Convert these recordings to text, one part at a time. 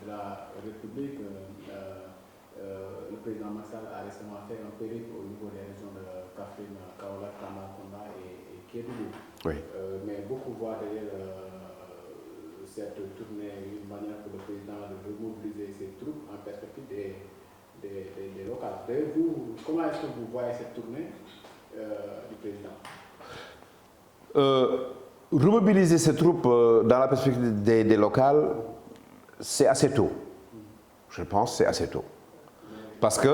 la République, le président Macky Sall a récemment fait un périple au niveau des régions de Kaffrine, Kaolack, Tambacounda et Kédougou. Oui. Mais beaucoup voient derrière cette tournée une manière pour le président de remobiliser ses troupes en perspective des locales. D'ailleurs, comment est-ce que vous voyez cette tournée du président? Remobiliser ses troupes dans la perspective des locales, c'est assez tôt. Je pense que c'est assez tôt. Parce que,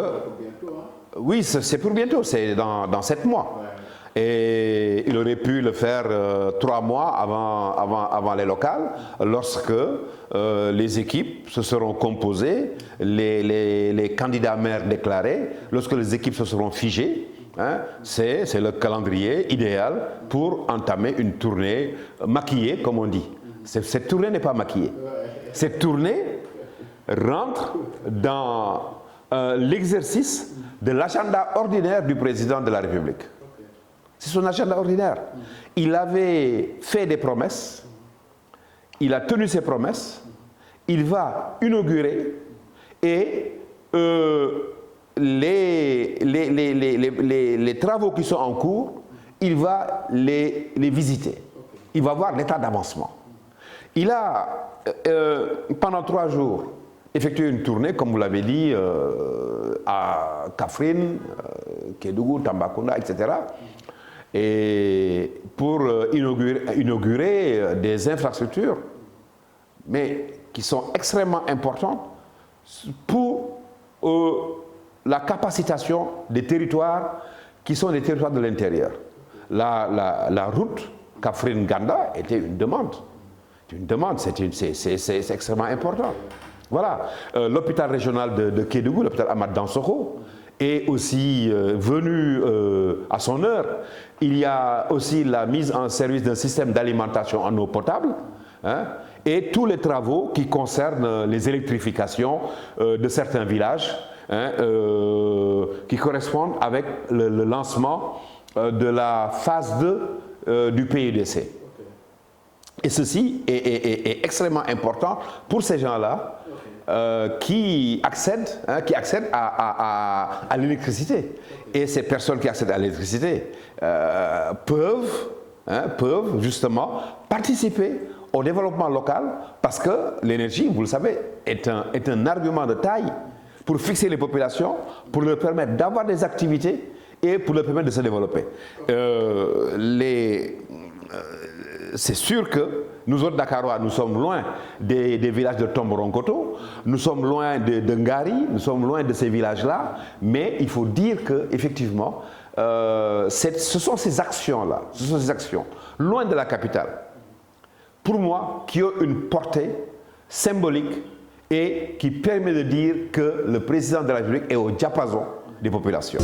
oui, c'est pour bientôt, c'est dans 7 mois. Ouais. Et il aurait pu le faire 3 mois avant les locales, lorsque les équipes se seront composées, les candidats maires déclarés, lorsque les équipes se seront figées. Hein, c'est le calendrier idéal pour entamer une tournée maquillée, comme on dit. Cette tournée n'est pas maquillée. Cette tournée rentre dans l'exercice de l'agenda ordinaire du président de la République. C'est son agenda ordinaire. Il avait fait des promesses, il a tenu ses promesses, il va inaugurer et les travaux qui sont en cours, il va les visiter. Il va voir l'état d'avancement. Il a, pendant 3 jours, effectué une tournée, comme vous l'avez dit, à Kaffrine, Kédougou, Tambacounda, etc. Et pour inaugurer des infrastructures, mais qui sont extrêmement importantes pour la capacitation des territoires qui sont des territoires de l'intérieur. La route Kaffrine-Ganda était une demande. C'est extrêmement important. Voilà. L'hôpital régional de Kédougou, l'hôpital Ahmad Dansokho, est aussi venu à son heure. Il y a aussi la mise en service d'un système d'alimentation en eau potable, hein, et tous les travaux qui concernent les électrifications de certains villages, hein, qui correspondent avec le lancement de la phase 2 du PUDC. Et ceci est extrêmement important pour ces gens-là qui accèdent à l'électricité. Et ces personnes qui accèdent à l'électricité peuvent justement participer au développement local, parce que l'énergie, vous le savez, est un argument de taille pour fixer les populations, pour leur permettre d'avoir des activités et pour leur permettre de se développer. C'est sûr que nous autres Dakarois, nous sommes loin des villages de Tomboronkoto, nous sommes loin de Ngari, nous sommes loin de ces villages-là, mais il faut dire qu'effectivement, ce sont ces actions-là, loin de la capitale, pour moi, qui ont une portée symbolique et qui permet de dire que le président de la République est au diapason des populations.